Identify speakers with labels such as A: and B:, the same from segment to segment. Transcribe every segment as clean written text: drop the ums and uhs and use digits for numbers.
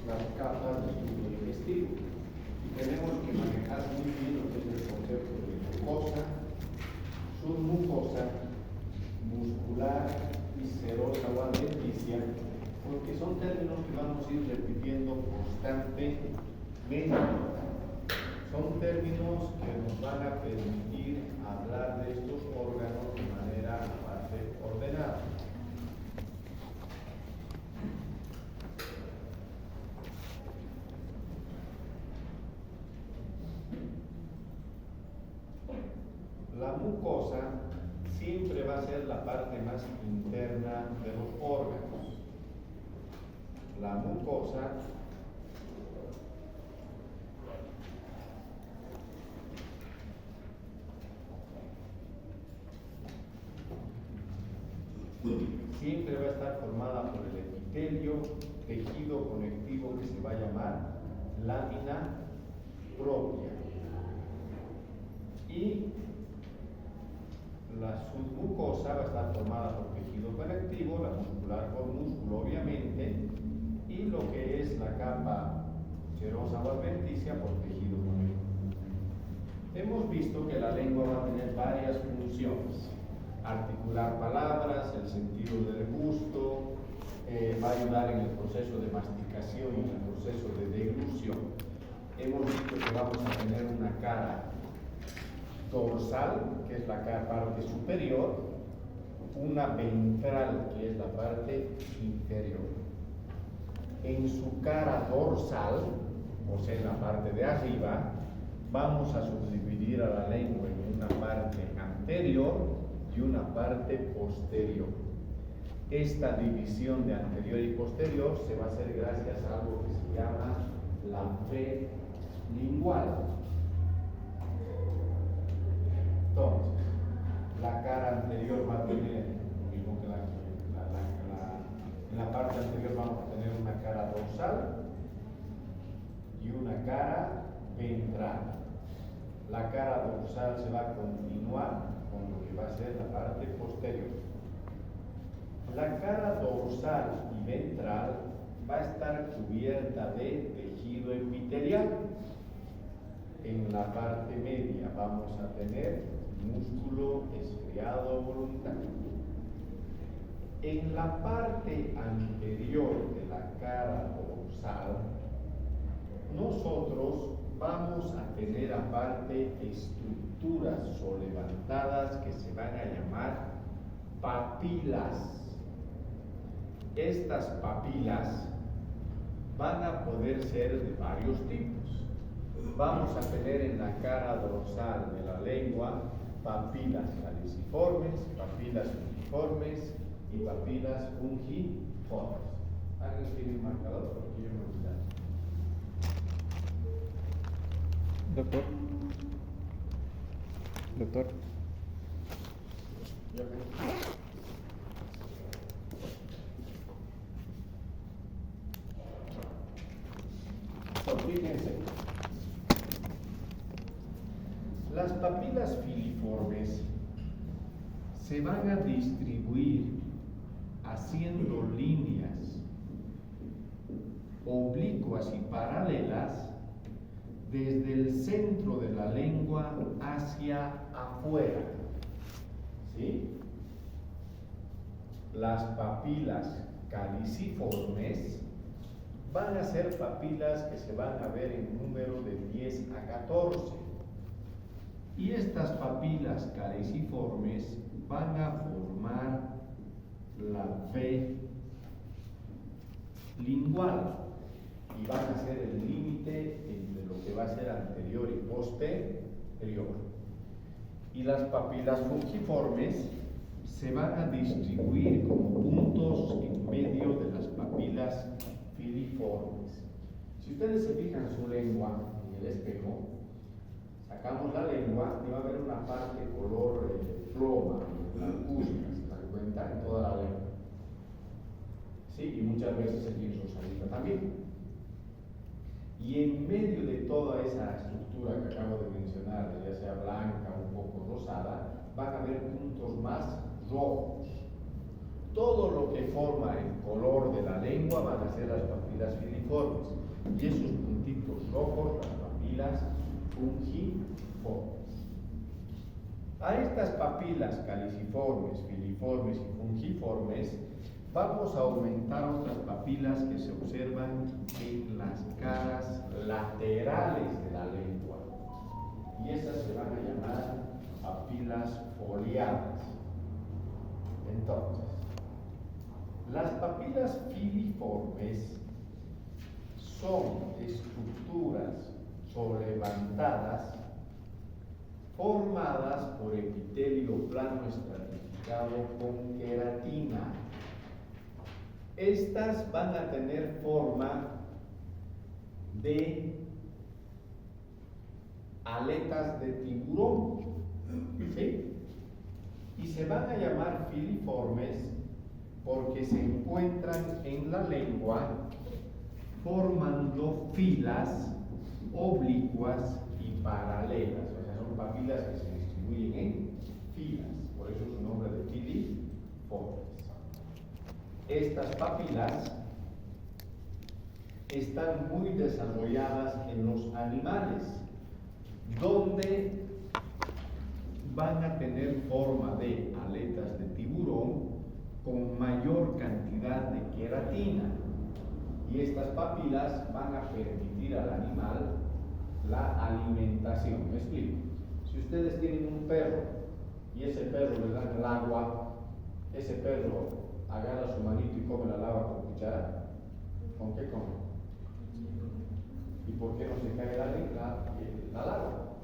A: las capas del tubo digestivo. Y tenemos que manejar muy bien lo que es el concepto de mucosa, submucosa, muscular y serosa o adventicia, porque son términos que vamos a ir repitiendo constantemente. Son términos que nos van a permitir hablar de estos órganos de manera bastante ordenada. La mucosa siempre va a ser la parte más interna de los órganos. La mucosa siempre va a estar formada por el epitelio, tejido conectivo que se va a llamar lámina propia. Y la submucosa va a estar formada por tejido conectivo, la muscular por músculo obviamente, y lo que es la capa serosa o adventicia por tejido conectivo. Hemos visto que la lengua va a tener varias funciones: articular palabras, el sentido del gusto, va a ayudar en el proceso de masticación y en el proceso de deglución. Hemos visto que vamos a tener una cara dorsal, que es la parte superior, una ventral, que es la parte inferior. En su cara dorsal, o sea, en la parte de arriba, vamos a subdividir a la lengua en una parte anterior y una parte posterior. Esta división de anterior y posterior se va a hacer gracias a algo que se llama la fe lingual. Entonces, la cara anterior va a tener lo mismo que en la parte anterior vamos a tener una cara dorsal y una cara ventral. La cara dorsal se va a continuar con lo que va a ser la parte posterior. La cara dorsal y ventral va a estar cubierta de tejido epitelial. En la parte media vamos a tener músculo estriado voluntario. En la parte anterior de la cara dorsal, nosotros vamos a tener aparte estructuras solevantadas que se van a llamar papilas. Estas papilas van a poder ser de varios tipos. Vamos a tener en la cara dorsal de la lengua papilas caliciformes, papilas uniformes y papilas fungiformes. ¿Alguien tiene un marcador? Porque yo me olvidé.
B: Doctor.
A: Fíjense, las papilas filiformes se van a distribuir haciendo líneas oblicuas y paralelas desde el centro de la lengua hacia afuera. ¿Sí? Las papilas caliciformes van a ser papilas que se van a ver en número de 10 a 14. Y estas papilas caliciformes van a formar la V lingual y van a ser el límite entre lo que va a ser anterior y posterior. Y las papilas fungiformes se van a distribuir como puntos en medio de las papilas filiformes. Si ustedes se fijan su lengua en el espejo, sacamos la lengua y va a haber una parte color ploma, blancuzca, ¿se dan cuenta? En toda la lengua. Sí, y muchas veces aquí en rosadita también. Y en medio de toda esa estructura que acabo de mencionar, ya sea blanca o un poco rosada, van a haber puntos más rojos. todo lo que forma el color de la lengua van a ser las papilas filiformes. Y esos puntitos rojos, las papilas fungiformes. A estas papilas caliciformes, filiformes y fungiformes vamos a aumentar otras papilas que se observan en las caras laterales de la lengua. Y esas se van a llamar papilas foliadas. Entonces, las papilas filiformes son estructuras sobrelevantadas formadas por epitelio plano estratificado con queratina. Estas van a tener forma de aletas de tiburón, ¿sí? Y se van a llamar filiformes porque se encuentran en la lengua formando filas oblicuas y paralelas. O sea, son papilas que se distribuyen en filas, por eso su nombre de filiformes. Estas papilas están muy desarrolladas en los animales, donde van a tener forma de aletas de tiburón con mayor cantidad de queratina. Y estas papilas van a permitir al animal la alimentación. Me explico. Si ustedes tienen un perro y ese perro le dan el agua, ese perro agarra su manito y come el agua con cuchara. ¿Con qué come? ¿Y por qué no se cae la agua?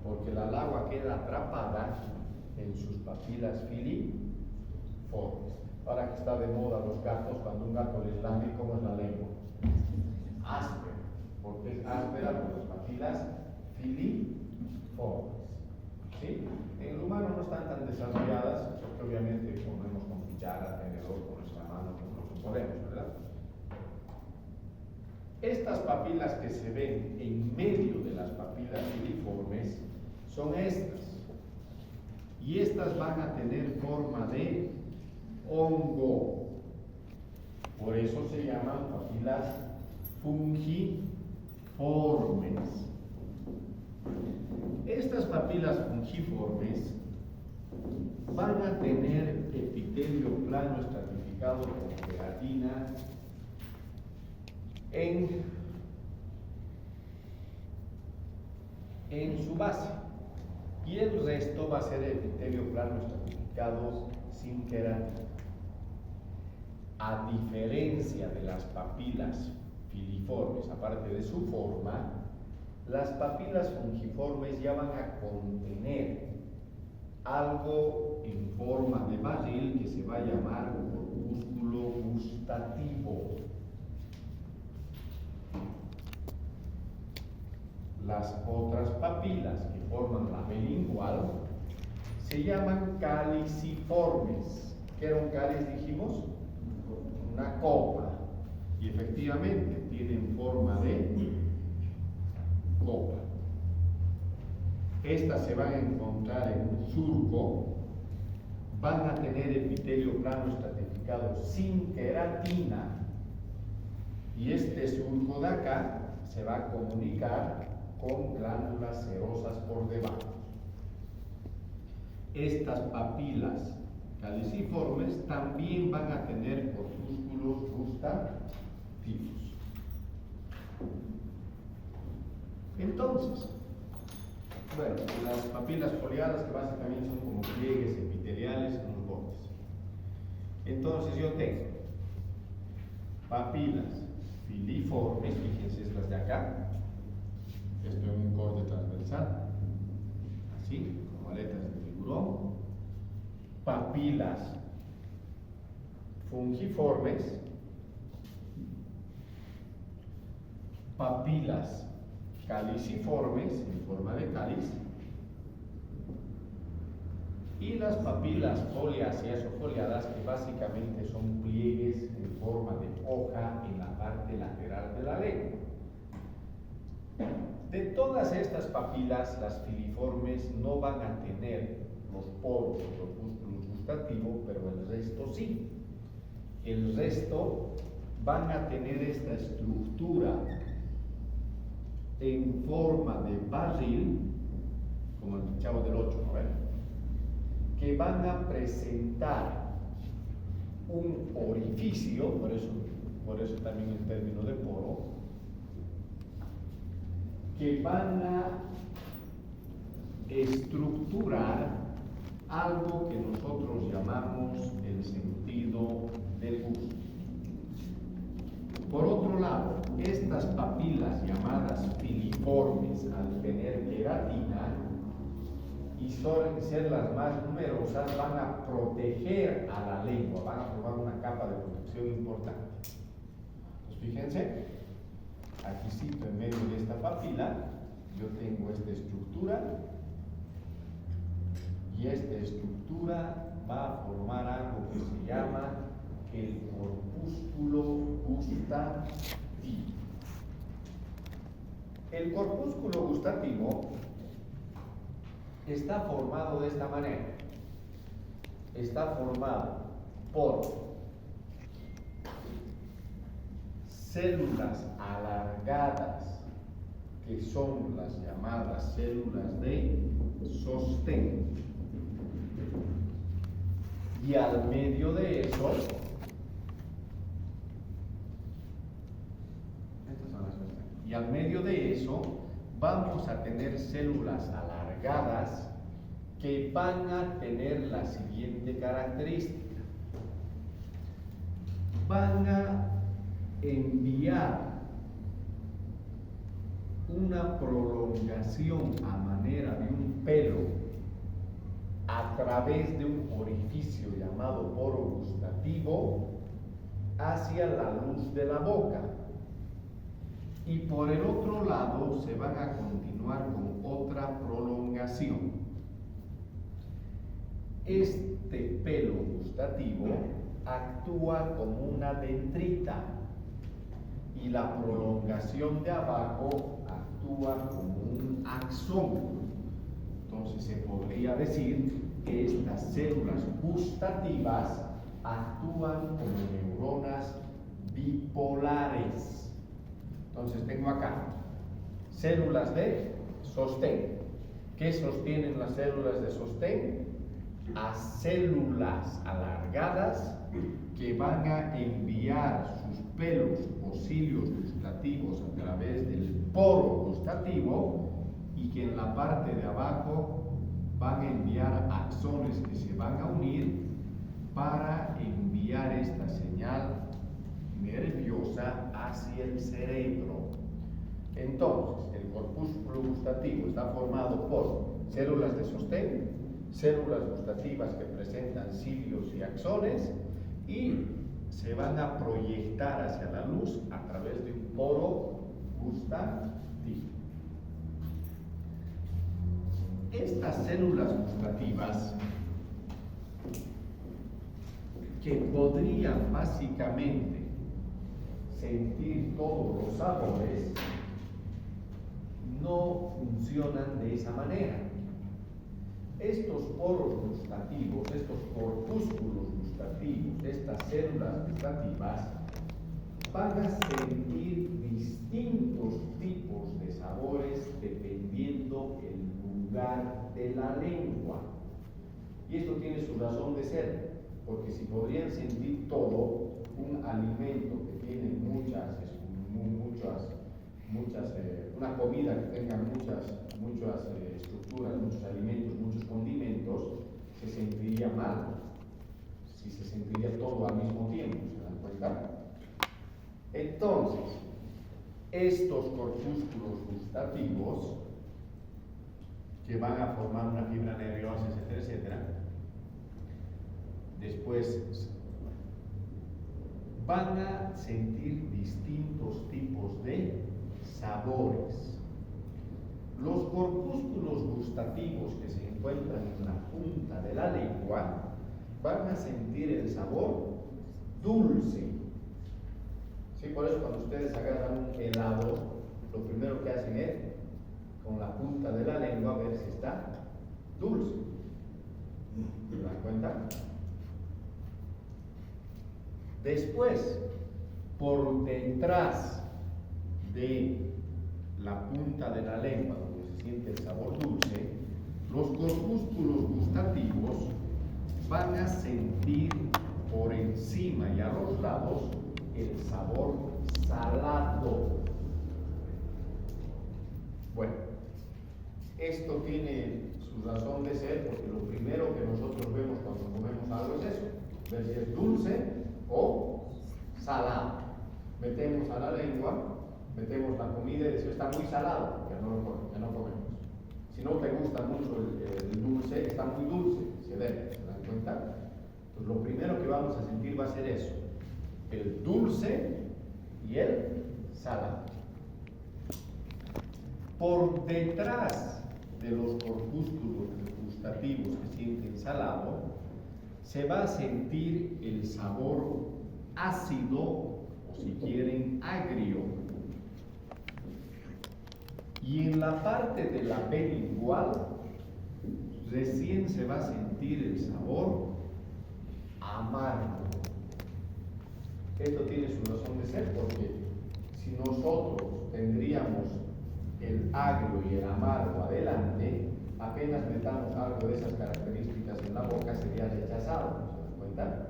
A: Porque la agua queda atrapada en sus papilas filiformes. Ahora que está de moda los gatos, cuando un gato les lame, ¿cómo es la lengua? Áspera. Porque es áspera por las papilas filiformes. ¿Sí? En el humano no están tan desarrolladas, porque obviamente comemos con cuchara, tenedor, con nuestra mano, como nos podemos, ¿verdad? Estas papilas que se ven en medio de las papilas filiformes son estas. Y estas van a tener forma de hongo. Por eso se llaman papilas fungiformes. Estas papilas fungiformes van a tener epitelio plano estratificado con queratina en su base, y el resto va a ser epitelio plano estratificado sin queratina. A diferencia de las papilas filiformes, aparte de su forma, las papilas fungiformes ya van a contener algo en forma de barril que se va a llamar corpúsculo gustativo. Las otras papilas que forman la bilingual se llaman caliciformes. ¿Qué era un cáliz, dijimos? Una copa. Y efectivamente tienen forma de copa. Estas se van a encontrar en un surco, van a tener epitelio plano estratificado sin queratina, y este surco de acá se va a comunicar con glándulas serosas por debajo. Estas papilas caliciformes también van a tener corpúsculos gustativos. Entonces, bueno, las papilas foliadas, que básicamente son como pliegues epiteliales en los bordes. Entonces yo tengo papilas filiformes, fíjense estas de acá. Esto es un corte transversal, así, como aletas de tiburón. Papilas fungiformes, papilas caliciformes en forma de cáliz, y las papilas foliáceas o foliadas, que básicamente son pliegues en forma de hoja en la parte lateral de la lengua. De todas estas papilas, las filiformes no van a tener los poros, los corpúsculos gustativo, pero el resto sí. El resto van a tener esta estructura en forma de barril, como el Chavo del 8, ¿no ven? Que van a presentar un orificio, por eso también el término de poro, que van a estructurar algo que nosotros llamamos el sentido del gusto. Por otro lado, estas papilas llamadas filiformes, al tener queratina y suelen ser las más numerosas, van a proteger a la lengua, van a formar una capa de protección importante. Pues fíjense, aquí en medio de esta papila yo tengo esta estructura, y esta estructura va a formar algo que se llama el corpúsculo gustativo. El corpúsculo gustativo está formado de esta manera. Está formado por células alargadas, que son las llamadas células de sostén. Y al medio de eso, vamos a tener células alargadas que van a tener la siguiente característica. Van a enviar una prolongación a manera de un pelo a través de un orificio llamado poro gustativo hacia la luz de la boca, y por el otro lado se van a continuar con otra prolongación. Este pelo gustativo actúa como una dendrita y la prolongación de abajo actúa como un axón. Entonces se podría decir que estas células gustativas actúan como neuronas bipolares. Entonces tengo acá células de sostén. ¿Qué sostienen las células de sostén? A células alargadas que van a enviar sus pelos o cilios gustativos a través del poro gustativo, y que en la parte de abajo van a enviar axones que se van a unir para enviar esta señal nerviosa hacia el cerebro. Entonces, el corpúsculo gustativo está formado por células de sostén, células gustativas que presentan cilios y axones, y se van a proyectar hacia la luz a través de un poro gustativo. Estas células gustativas, que podrían básicamente sentir todos los sabores, no funcionan de esa manera. Estos poros gustativos, estos corpúsculos gustativos, estas células gustativas, van a sentir distintos tipos de sabores dependiendo el lugar de la lengua. Y esto tiene su razón de ser, porque si podrían sentir todo, un alimento que tiene una comida que tenga muchas estructuras, muchos alimentos, muchos condimentos, se sentiría mal si se sentiría todo al mismo tiempo. ¿Se dan cuenta? Entonces, estos corpúsculos gustativos, que van a formar una fibra nerviosa, etcétera, etcétera, después van a sentir distintos tipos de sabores. Los corpúsculos gustativos que se encuentran en la punta de la lengua van a sentir el sabor dulce. Sí, por eso cuando ustedes agarran un helado, lo primero que hacen es con la punta de la lengua ver si está dulce. ¿Se dan cuenta? Después, por detrás de la punta de la lengua, donde se siente el sabor dulce, los corpúsculos gustativos van a sentir por encima y a los lados el sabor salado. Bueno, esto tiene su razón de ser porque lo primero que nosotros vemos cuando comemos algo es eso, ver si es dulce o salado. Metemos a la lengua, metemos la comida y decimos está muy salado, ya no comemos. Si no te gusta mucho el dulce, está muy dulce, se debe, ¿se dan cuenta? Pues lo primero que vamos a sentir va a ser eso, el dulce y el salado. Por detrás de los corpúsculos gustativos que sienten salado, se va a sentir el sabor ácido, o si quieren, agrio. Y en la parte de la B lingual, recién se va a sentir el sabor amargo. Esto tiene su razón de ser porque si nosotros tendríamos el agrio y el amargo adelante, apenas metamos algo de esas características en la boca, sería rechazado, ¿se dan cuenta?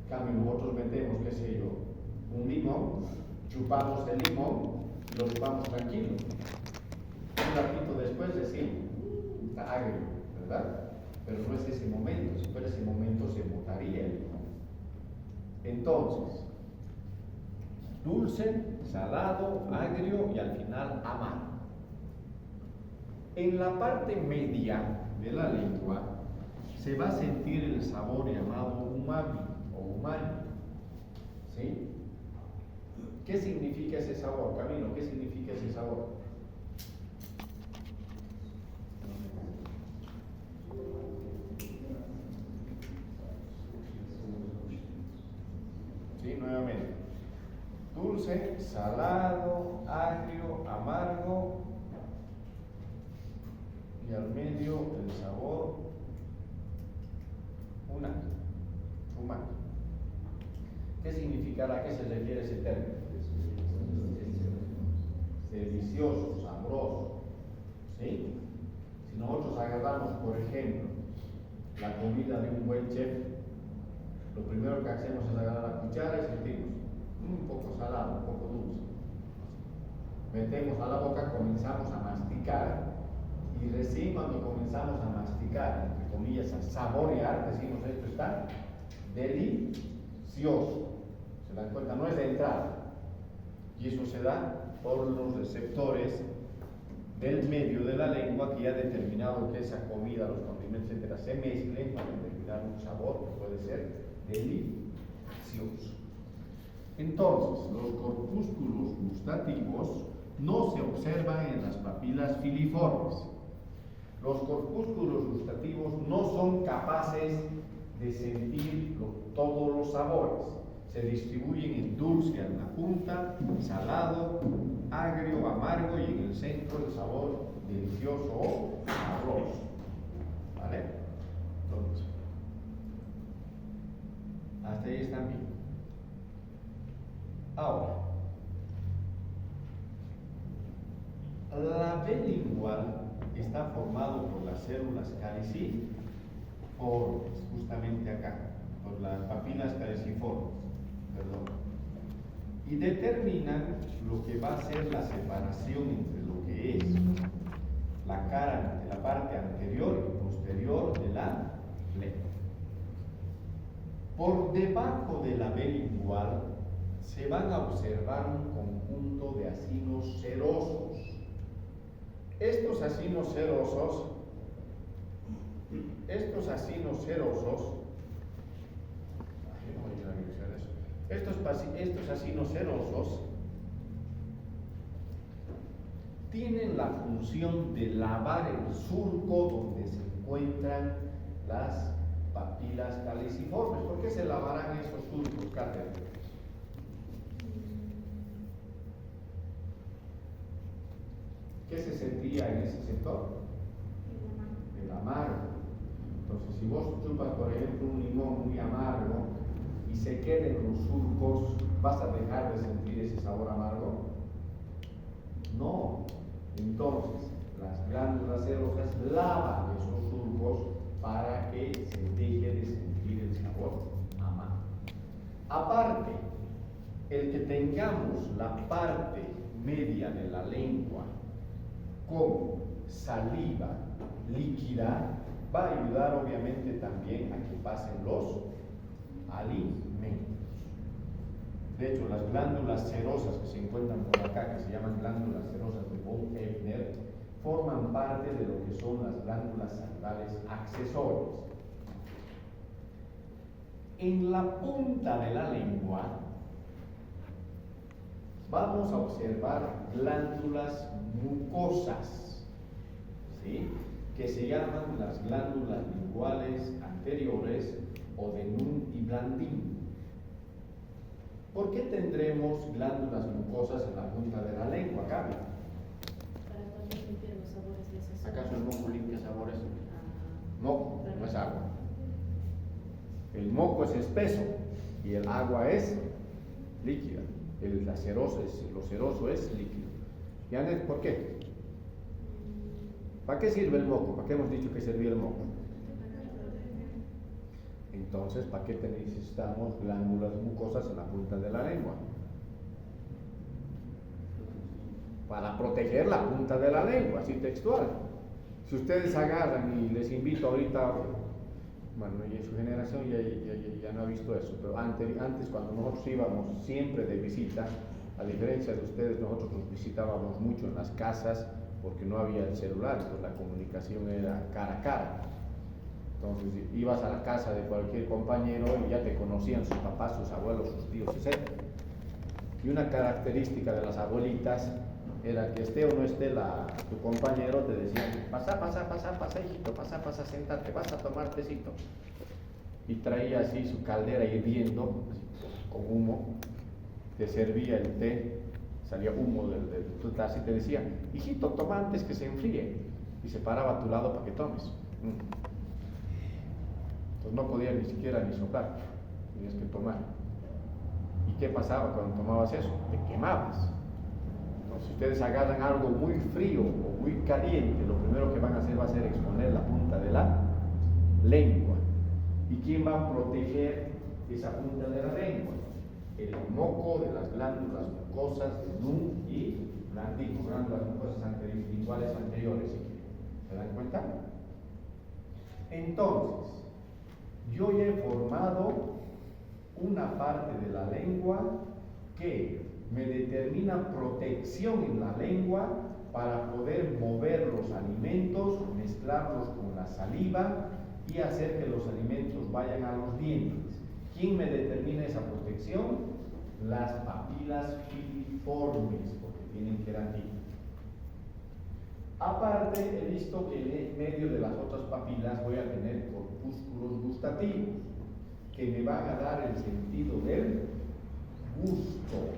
A: En cambio, nosotros metemos, qué sé yo, un limón, chupamos el limón y lo chupamos tranquilo. Un ratito después decimos, está agrio, ¿verdad? Pero no es ese momento, si fuera ese momento se botaría el limón. Entonces, dulce, salado, agrio y al final amargo. En la parte media de la lengua se va a sentir el sabor llamado umami o umami. ¿Sí? ¿Qué significa ese sabor? Camilo, ¿qué significa ese sabor? Sí, nuevamente. Dulce, salado, agrio, amargo y al medio el sabor umami. ¿Qué significará? ¿A qué se refiere ese término? Delicioso, sabroso. ¿Sí? Si nosotros agarramos, por ejemplo, la comida de un buen chef, lo primero que hacemos es agarrar la cuchara y sentimos un poco salado, un poco dulce. Metemos a la boca, comenzamos a masticar y recién cuando comenzamos a masticar, entre comillas, a saborear, decimos esto está delicioso. ¿Se dan cuenta? No es de entrada. Y eso se da por los receptores del medio de la lengua que ya ha determinado que esa comida, los condimentos, etcétera, se mezclen para determinar un sabor que puede ser delicioso. Entonces, los corpúsculos gustativos no se observan en las papilas filiformes. Los corpúsculos gustativos no son capaces de sentir todos los sabores. Se distribuyen en dulce en la punta, salado, agrio, amargo y en el centro el sabor delicioso o sabroso. ¿Vale? Entonces, hasta ahí están bien. Ahora, la B lingual está formado por las células caliciformes, justamente acá, por las papilas caliciformes, y determinan lo que va a ser la separación entre lo que es la cara de la parte anterior y posterior de la lengua. Por debajo de la B lingual se van a observar un conjunto de acinos serosos. Estos acinos serosos, estos acinos serosos tienen la función de lavar el surco donde se encuentran las papilas caliciformes. ¿Por qué se lavarán esos surcos, Catherine? ¿Qué se sentía en ese sector? El amargo. Entonces, si vos chupas, por ejemplo, un limón muy amargo y se queden los surcos, ¿vas a dejar de sentir ese sabor amargo? No. Entonces, las glándulas serosas lavan esos surcos para que se deje de sentir el sabor amargo. Aparte, el que tengamos la parte media de la lengua con saliva líquida va a ayudar obviamente también a que pasen los alimentos. De hecho, las glándulas serosas que se encuentran por acá, que se llaman glándulas serosas de von Ebner, forman parte de lo que son las glándulas salivales accesorias. En la punta de la lengua vamos a observar glándulas mucosas, ¿sí?, que se llaman las glándulas linguales anteriores o de Nun y Blandín. ¿Por qué tendremos glándulas mucosas en la punta de la lengua, Gaby?
B: Para poder limpiar los sabores de esas.
A: ¿Acaso el moco limpia sabores? Moco, no es agua. El moco es espeso y el agua es líquida. Lo ceroso es líquido. ¿Y Anet, por qué? ¿Para qué sirve el moco? ¿Para qué hemos dicho que servía el moco? Entonces, ¿para qué necesitamos glándulas mucosas en la punta de la lengua? Para proteger la punta de la lengua, así textual. Si ustedes agarran, y les invito ahorita, bueno, y en su generación ya no ha visto eso, pero antes cuando nosotros íbamos siempre de visita, a diferencia de ustedes, nosotros nos visitábamos mucho en las casas porque no había el celular, entonces la comunicación era cara a cara. Entonces ibas a la casa de cualquier compañero y ya te conocían sus papás, sus abuelos, sus tíos, etc. Y una característica de las abuelitas era que esté o no esté tu compañero, te decían, pasa, hijito, pasa, sentate, vas a tomar tecito. Y traía así su caldera hirviendo, con humo, te servía el té, salía humo de tu taza y te decía, hijito, toma antes que se enfríe. Y se paraba a tu lado para que tomes. Entonces no podía ni siquiera ni soplar, tenías que tomar. ¿Y qué pasaba cuando tomabas eso? Te quemabas. Si ustedes agarran algo muy frío o muy caliente, lo primero que van a hacer va a ser exponer la punta de la lengua. ¿Y quién va a proteger esa punta de la lengua? El moco de las glándulas mucosas de Nun y Blandín, glándulas mucosas linguales anteriores. ¿Se dan cuenta? Entonces, yo ya he formado una parte de la lengua que me determina protección en la lengua para poder mover los alimentos, mezclarlos con la saliva y hacer que los alimentos vayan a los dientes. ¿Quién me determina esa protección? Las papilas filiformes, porque tienen queratina. Aparte, he visto que en medio de las otras papilas voy a tener corpúsculos gustativos, que me van a dar el sentido del gusto.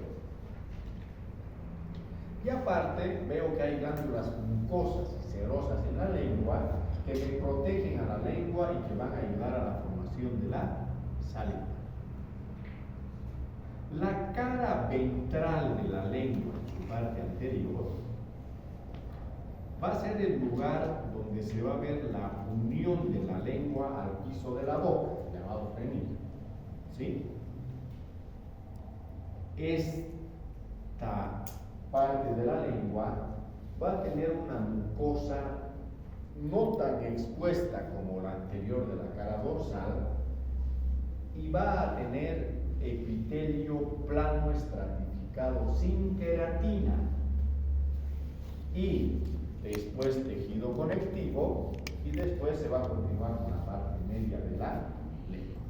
A: Y aparte, veo que hay glándulas mucosas y serosas en la lengua que me protegen a la lengua y que van a ayudar a la formación de la saliva. La cara ventral de la lengua, en su parte anterior, va a ser el lugar donde se va a ver la unión de la lengua al piso de la boca, llamado frenillo. ¿Sí? Esta parte de la lengua va a tener una mucosa no tan expuesta como la anterior de la cara dorsal y va a tener epitelio plano estratificado sin queratina y después tejido conectivo y después se va a continuar con la parte media de la lengua.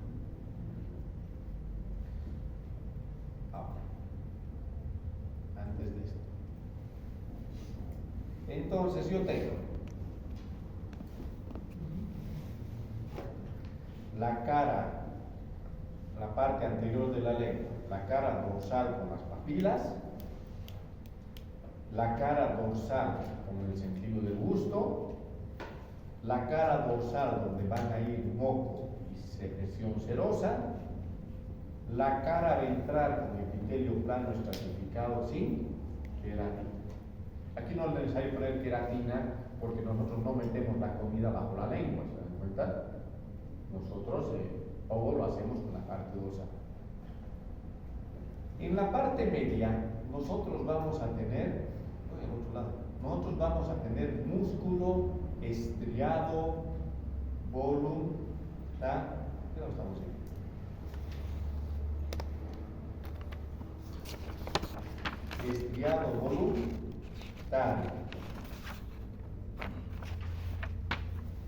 A: Ahora, antes de esto. Entonces yo tengo la cara, la parte anterior de la lengua, la cara dorsal con las papilas, la cara dorsal con el sentido del gusto, la cara dorsal donde van a ir moco y secreción serosa, La cara ventral con epitelio plano estratificado sin queratina. Aquí no es necesario poner queratina porque nosotros no metemos la comida bajo la lengua, ¿se dan cuenta? Nosotros todo lo hacemos con la parte dorsal. En la parte media, nosotros vamos a tener, nosotros vamos a tener músculo estriado voluntario. ¿Qué lo estamos haciendo? Estriado voluntario.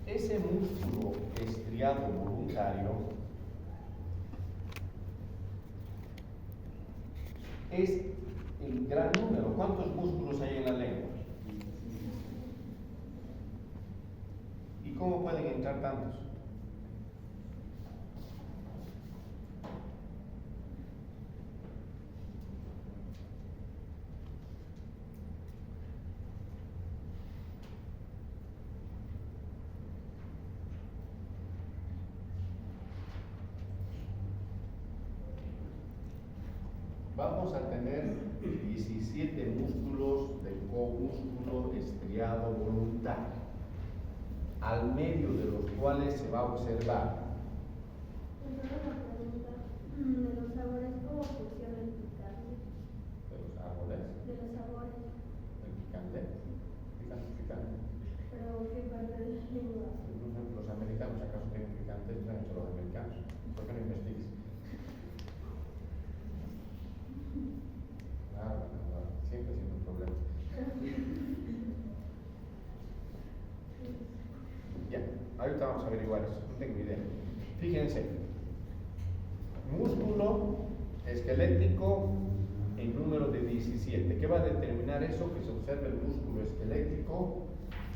A: Ese músculo estriado voluntario es el gran número. ¿Cuántos músculos hay en la lengua? ¿Y cómo pueden entrar tantos? Vamos a tener 17 músculos del comúsculo estriado voluntario, al medio de los cuales se va a observar.
C: Entonces la pregunta de los sabores, ¿cómo funciona el picante?
A: ¿De los árboles?
C: De los sabores,
A: ¿El picante? Picante.
C: pero ¿qué parte de la lengua?
A: Los americanos, ¿acaso tienen picante? No, solo los americanos. ¿Por qué no investigas? Claro, siempre siendo un problema. Ya, ahorita vamos a averiguar eso, no tengo idea. Fíjense, músculo esquelético en número de 17. ¿Qué va a determinar eso? Que se observe el músculo esquelético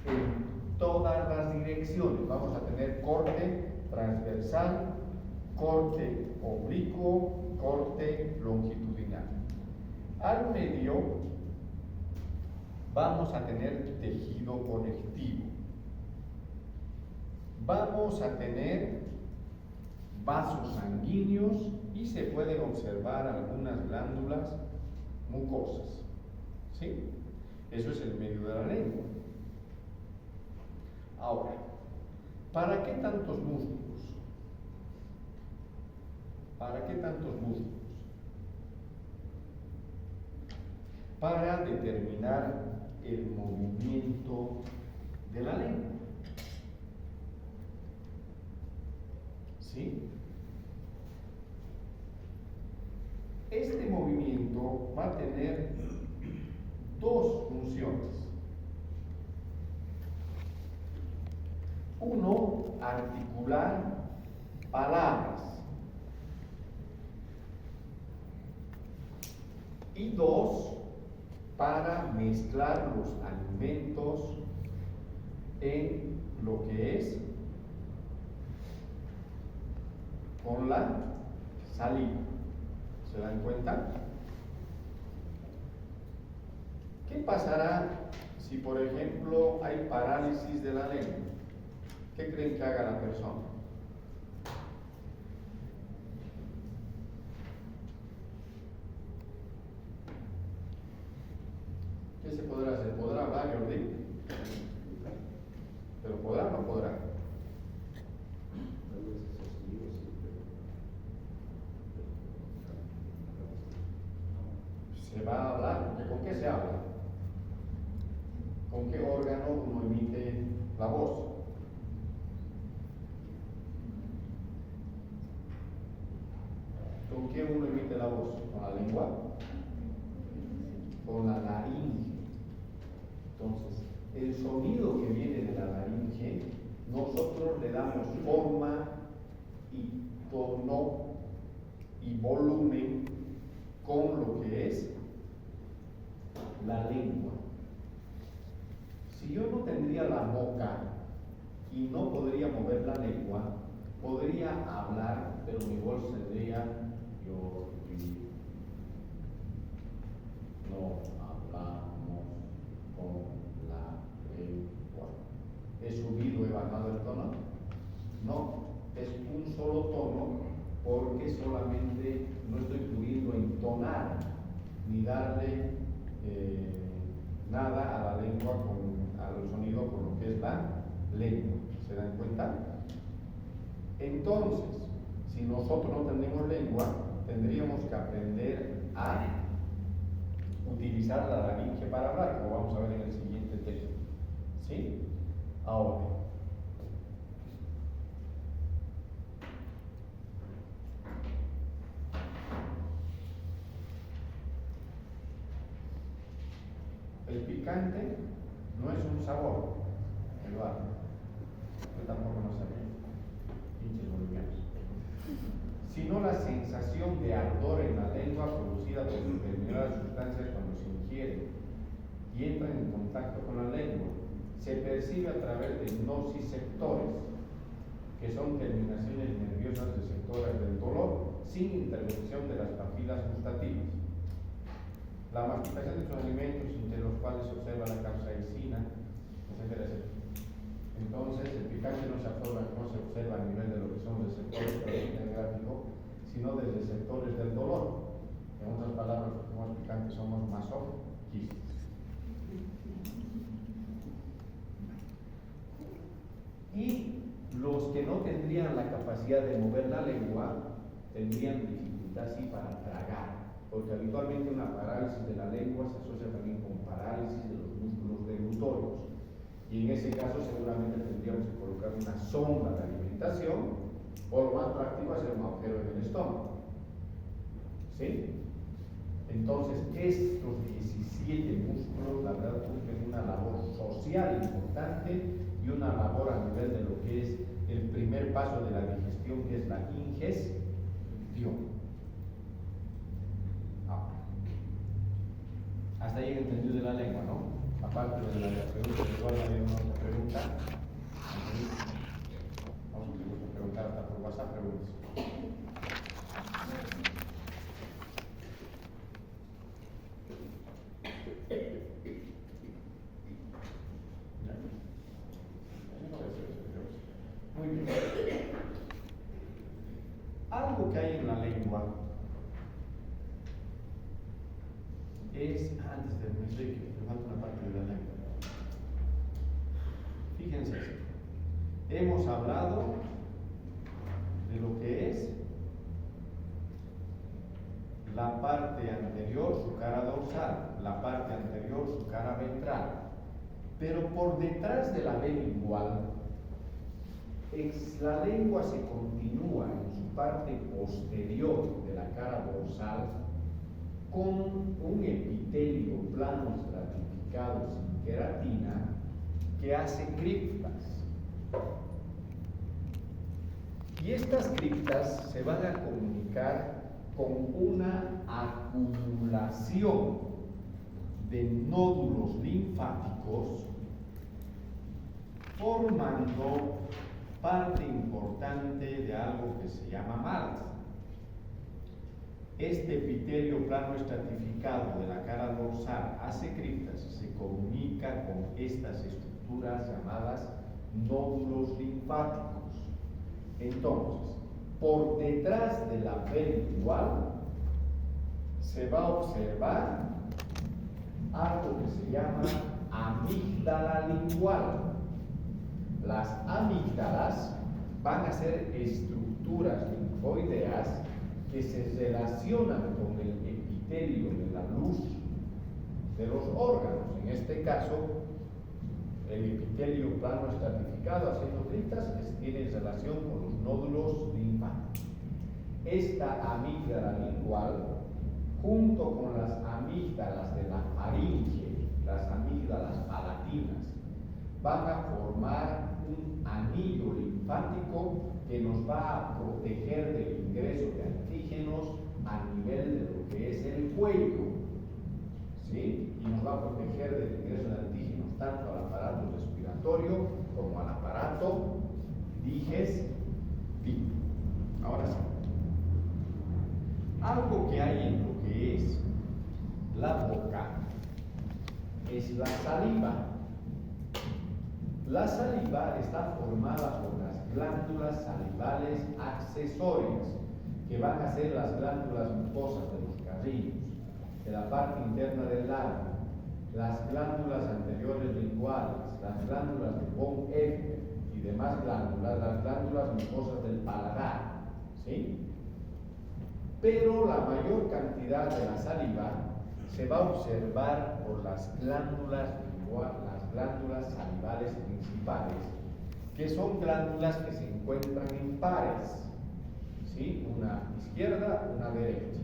A: en todas las direcciones. Vamos a tener corte transversal, corte oblicuo, corte longitudinal. Al medio vamos a tener tejido conectivo. Vamos a tener vasos sanguíneos y se pueden observar algunas glándulas mucosas. ¿Sí? Eso es el medio de la lengua. Ahora, ¿para qué tantos músculos? ¿Para qué tantos músculos? Para determinar el movimiento de la lengua. ¿Sí? Este movimiento va a tener dos funciones. Uno, articular palabras. Y dos, para mezclar los alimentos en lo que es con la saliva. ¿Se dan cuenta? ¿Qué pasará si, por ejemplo, hay parálisis de la lengua? ¿Qué creen que haga la persona? ¿Qué se podrá hacer? ¿Podrá hablar, Jordi? ¿Pero podrá o no podrá? Se va a hablar. ¿Con qué se habla? ¿Con qué órgano uno emite la voz? ¿Con qué uno emite la voz? ¿Con la lengua? Con la laringe. Entonces, el sonido que viene de la laringe, nosotros le damos forma y tono y volumen con lo que es la lengua. Si yo no tendría la boca y no podría mover la lengua, podría hablar, pero mi voz sería yo no hablamos con la lengua. ¿He subido, he bajado el tono? No, es un solo tono porque que solamente no estoy pudiendo entonar ni darle nada a la lengua, al sonido con lo que es la lengua. ¿Se dan cuenta? Entonces, si nosotros no tenemos lengua, tendríamos que aprender a utilizar la laringe para hablar, como vamos a ver en el siguiente texto. ¿Sí? Ahora, el picante no es un sabor, Eduardo. Yo tampoco lo sabía, pinches bolivianos. Sino la sensación de ardor en la lengua producida por determinadas sustancias cuando se ingieren y entran en contacto con la lengua. Se percibe a través de nociceptores, que son terminaciones nerviosas receptoras del dolor, sin intervención de las papilas gustativas. La masticación de sus alimentos, entre los cuales se observa la capsaicina, etcétera, etcétera. Entonces, el picante no se observa a nivel de lo que son receptores del gráfico, sino de receptores del dolor. En otras palabras, los que somos picantes somos masoquistas. Y los que no tendrían la capacidad de mover la lengua tendrían dificultad sí para tragar, porque habitualmente una parálisis de la lengua se asocia también con parálisis de los músculos deglutorios, y en ese caso seguramente tendríamos que colocar una sonda de alimentación, o lo más práctico hacer un agujero en el estómago. ¿Sí? Entonces, estos 17 músculos, la verdad, cumplen una labor social importante y una labor a nivel de lo que es el primer paso de la digestión, que es la ingestión. Hasta ahí el entendido de la lengua, ¿no? Aparte de la pregunta, igual había una otra pregunta. Vamos a preguntar hasta por WhatsApp, preguntas. Muy bien. Algo que hay en la lengua es, antes de decir que me falta una parte de la lengua. Fíjense, hemos hablado de lo que es la parte anterior, su cara dorsal, la parte anterior, su cara ventral, pero por detrás de la B lingual, la lengua se continúa en su parte posterior de la cara dorsal con un epitelio plano estratificado sin queratina que hace criptas. Y estas criptas se van a comunicar con una acumulación de nódulos linfáticos, formando parte importante de algo que se llama malta. Este epitelio plano estratificado de la cara dorsal hace criptas, se comunica con estas estructuras llamadas nódulos linfáticos. Entonces, por detrás de la B lingual se va a observar algo que se llama amígdala lingual. Las amígdalas van a ser estructuras linfoideas que se relacionan con el epitelio de la luz de los órganos. En este caso, el epitelio plano estratificado haciendo criptas tiene relación con los nódulos linfáticos. Esta amígdala lingual, junto con las amígdalas de la faringe, las amígdalas palatinas, van a formar un anillo linfático que nos va a proteger del ingreso de antígenos a nivel de lo que es el cuello, ¿sí? Y nos va a proteger del ingreso de antígenos tanto al aparato respiratorio como al aparato digestivo. Ahora sí, algo que hay en lo que es la boca es la saliva. La saliva está formada por las glándulas salivales accesorias, que van a ser las glándulas mucosas de los carrillos, de la parte interna del labio, las glándulas anteriores linguales, las glándulas de von Ebner y demás glándulas, las glándulas mucosas del paladar, ¿sí? Pero la mayor cantidad de la saliva se va a observar por las glándulas salivales principales, que son glándulas que se encuentran en pares, ¿sí? Una izquierda, una derecha.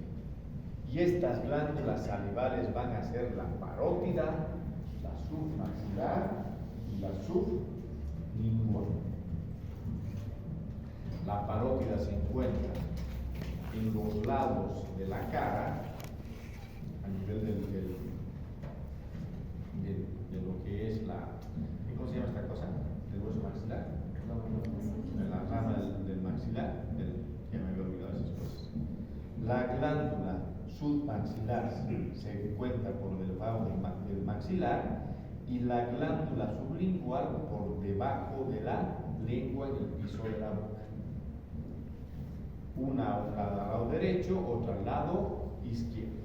A: Y estas glándulas salivales van a ser la parótida, la submaxilar y la sublingual. La parótida se encuentra en los lados de la cara, a nivel de lo que es ¿cómo se llama esta cosa? ¿Del hueso maxilar? De la rama del maxilar, ya me había olvidado esas cosas. La glándula submaxilar se encuentra por debajo del maxilar y la glándula sublingual por debajo de la lengua en el piso de la boca. Una al lado derecho, otra al lado izquierdo.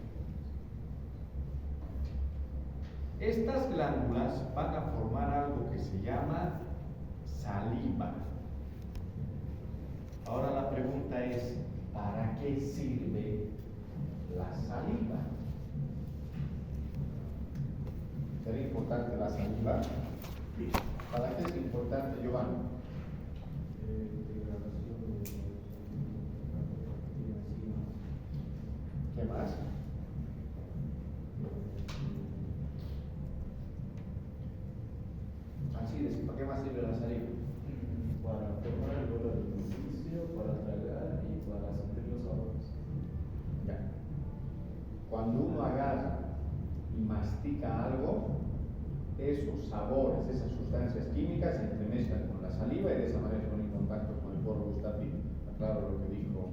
A: Estas glándulas van a formar algo que se llama saliva. Ahora la pregunta es, ¿para qué sirve la saliva? ¿Será importante la saliva? ¿Para qué es importante, Giovanni? ¿Qué más? Así de, ¿para qué más sirve la saliva?
D: Para formar el bolo alimenticio, para tragar y para sentir los sabores.
A: Ya. Cuando uno agarra y mastica algo, esos sabores, esas sustancias químicas se entremezclan con la saliva y de esa manera ponen en contacto con el poro gustativo. Aclaro lo que dijo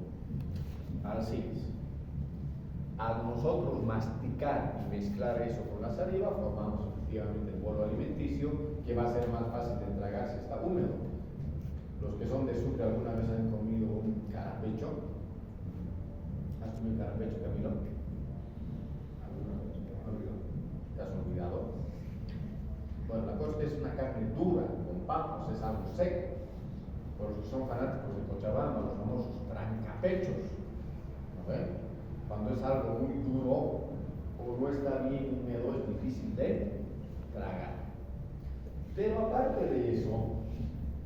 A: Alcides. Al nosotros masticar y mezclar eso con la saliva, formamos efectivamente el bolo alimenticio, que va a ser más fácil de tragar si está húmedo. Los que son de Sucre alguna vez han comido un carapecho. ¿Has comido carapecho, Camilo? ¿Alguna vez? ¿Te has olvidado? Bueno, la cosa es una carne dura, con papas, es algo seco. Por los que son fanáticos de Cochabamba, los famosos trancapechos. ¿No ven? Cuando es algo muy duro o no está bien húmedo, es difícil de tragar. Pero aparte de eso,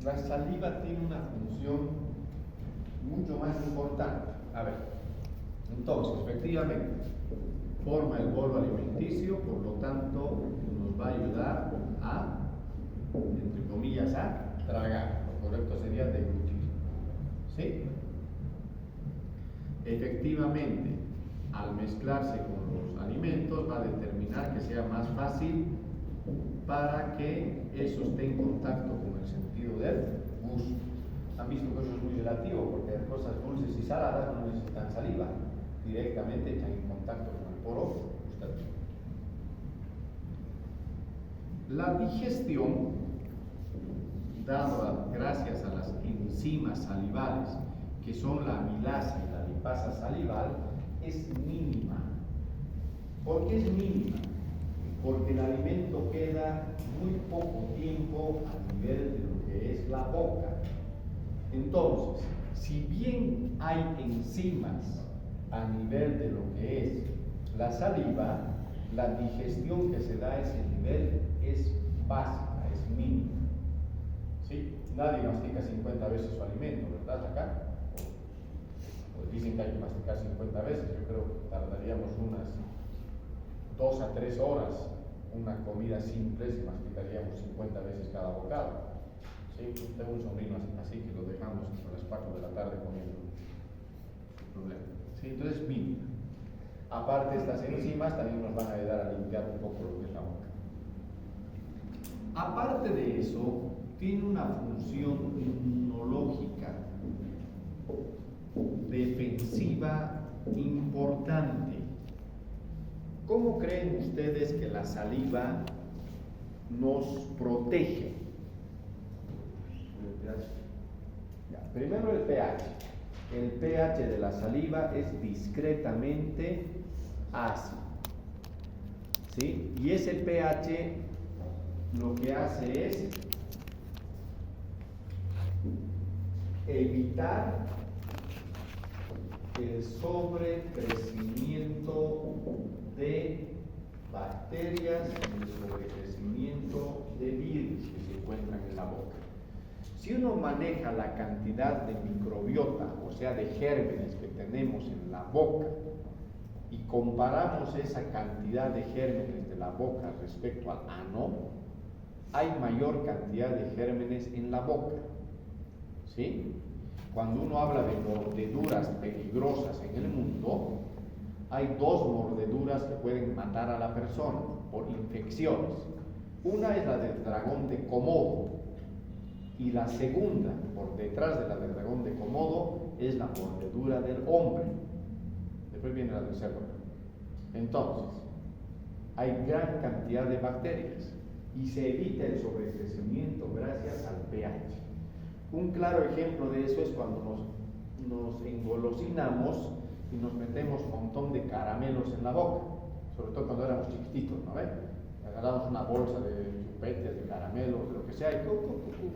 A: la saliva tiene una función mucho más importante. A ver, entonces, efectivamente, forma el bolo alimenticio, por lo tanto, nos va a ayudar a, entre comillas, a tragar. Lo correcto sería deglutir. ¿Sí? Efectivamente, al mezclarse con los alimentos, va a determinar que sea más fácil para que eso esté en contacto con el sentido del gusto. Han visto que eso es muy relativo, porque las cosas dulces y saladas no necesitan saliva, directamente están en contacto con el poro gustativo. La digestión, dada gracias a las enzimas salivales, que son la amilasa y la lipasa salival, es mínima. ¿Por qué es mínima? Porque el alimento queda muy poco tiempo a nivel de lo que es la boca. Entonces, si bien hay enzimas a nivel de lo que es la saliva, la digestión que se da a ese nivel es básica, es mínima. ¿Sí? Nadie mastica 50 veces su alimento, ¿verdad? Acá. Pues dicen que hay que masticar 50 veces, yo creo que tardaríamos unas 2 a 3 horas una comida simple si masticaríamos 50 veces cada bocado. ¿Sí? Tengo un sobrino así que lo dejamos a las 4 de la tarde comiendo. Sin problema. ¿Sí? Entonces, mínima. Aparte, estas enzimas también nos van a ayudar a limpiar un poco lo que es la boca. Aparte de eso, tiene una función inmunológica defensiva importante. ¿Cómo creen ustedes que la saliva nos protege? Ya, primero el pH. el pH de la saliva es discretamente ácido. ¿Sí? Y ese pH lo que hace es evitar el sobrecrecimiento de bacterias y el sobrecrecimiento de virus que se encuentran en la boca. Si uno maneja la cantidad de microbiota, o sea, de gérmenes que tenemos en la boca, y comparamos esa cantidad de gérmenes de la boca respecto al ano, hay mayor cantidad de gérmenes en la boca. ¿Sí? Cuando uno habla de mordeduras peligrosas en el mundo, hay dos mordeduras que pueden matar a la persona por infecciones. Una es la del dragón de Komodo, y la segunda, por detrás de la del dragón de Komodo, es la mordedura del hombre. Después viene la del cerdo. Entonces, hay gran cantidad de bacterias y se evita el sobrecrecimiento gracias al pH. Un claro ejemplo de eso es cuando nos engolosinamos y nos metemos un montón de caramelos en la boca, sobre todo cuando éramos chiquititos, ¿no ven? Agarramos una bolsa de chupetes, de caramelos, de lo que sea, y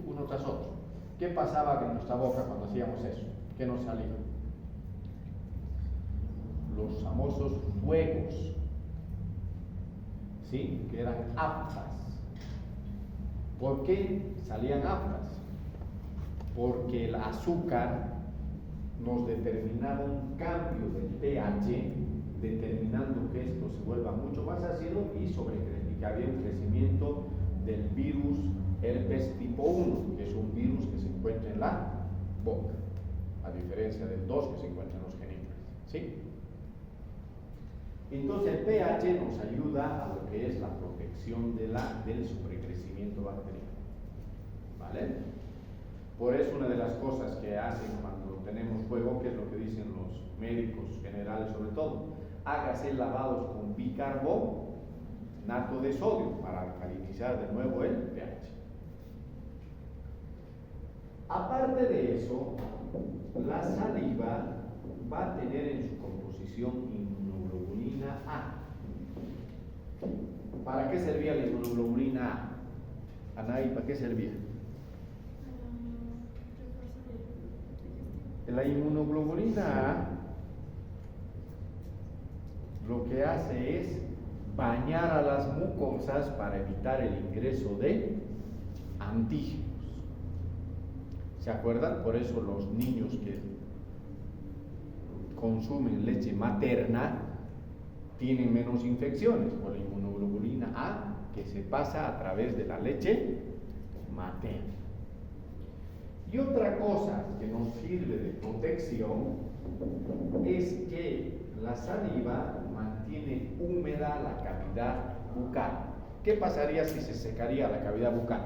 A: uno tras otro. ¿Qué pasaba en nuestra boca cuando hacíamos eso? ¿Qué nos salía? Los famosos fuegos, ¿sí? Que eran aftas. ¿Por qué salían aftas? Porque el azúcar nos determinaba un cambio del pH, determinando que esto se vuelva mucho más ácido y que había un crecimiento del virus herpes tipo 1, que es un virus que se encuentra en la boca, a diferencia del 2 que se encuentra en los genitales. ¿Sí? Entonces el pH nos ayuda a lo que es la protección del sobrecrecimiento bacteriano. ¿Vale? Por eso una de las cosas que hacen cuando tenemos fuego, que es lo que dicen los médicos generales sobre todo, hágase lavados con bicarbonato de sodio para alcalinizar de nuevo el pH. Aparte de eso, la saliva va a tener en su composición inmunoglobulina A. ¿Para qué servía la inmunoglobulina A? Anaí, ¿para qué servía? La inmunoglobulina A lo que hace es bañar a las mucosas para evitar el ingreso de antígenos. ¿Se acuerdan? Por eso los niños que consumen leche materna tienen menos infecciones por la inmunoglobulina A que se pasa a través de la leche materna. Y otra cosa que nos sirve de protección es que la saliva mantiene húmeda la cavidad bucal. ¿Qué pasaría si se secaría la cavidad bucal?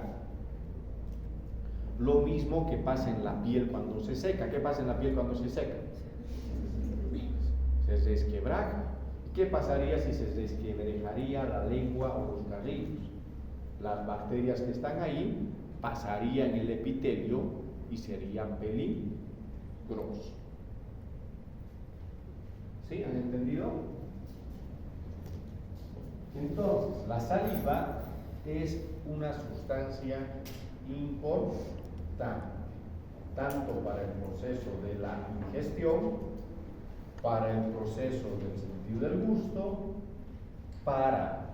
A: Lo mismo que pasa en la piel cuando se seca. ¿Qué pasa en la piel cuando se seca? Se desquebraja. ¿Qué pasaría si se desquebrajaría la lengua o los carrillos? Las bacterias que están ahí pasarían el epitelio y serían peligrosos. ¿Sí? ¿Han entendido? Entonces, la saliva es una sustancia importante, tanto para el proceso de la ingestión, para el proceso del sentido del gusto, para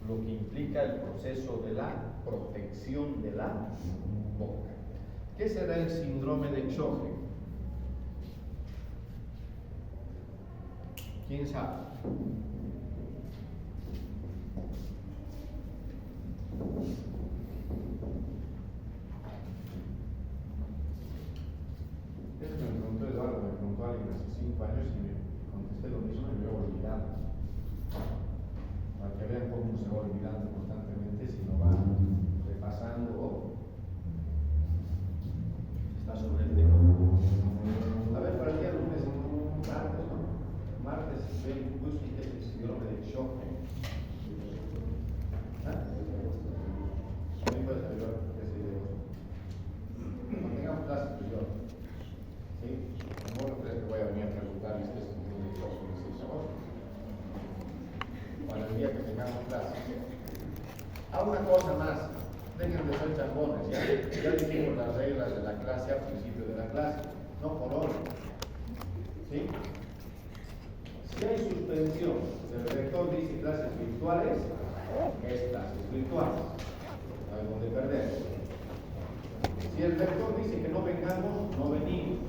A: lo que implica el proceso de la protección de la boca. ¿Qué será el síndrome de Sjögren? ¿Quién sabe? Eso me preguntó Eduardo, me preguntó alguien hace 5 años y me contesté lo mismo y me voy olvidando. Para que vean cómo se va olvidando constantemente si no va repasando. Está sobre el tema. A ver, para el día lunes, martes, ¿no? Martes, ven, busquen una cosa más, dejen de ser chambones, ya dijimos las reglas de la clase al principio de la clase, no por hoy. ¿Sí? Si hay suspensión, el rector dice clases virtuales, es clases virtuales, no hay donde perder. Si el rector dice que no vengamos, no venimos.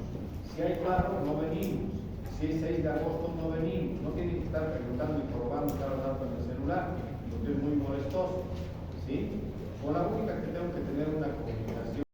A: Si hay paro, no venimos. Si es 6 de agosto, no venimos. No tienen que estar preguntando y probando cada rato en el celular, porque es muy molestoso. ¿Sí? Con la única que tengo que tener una comunicación.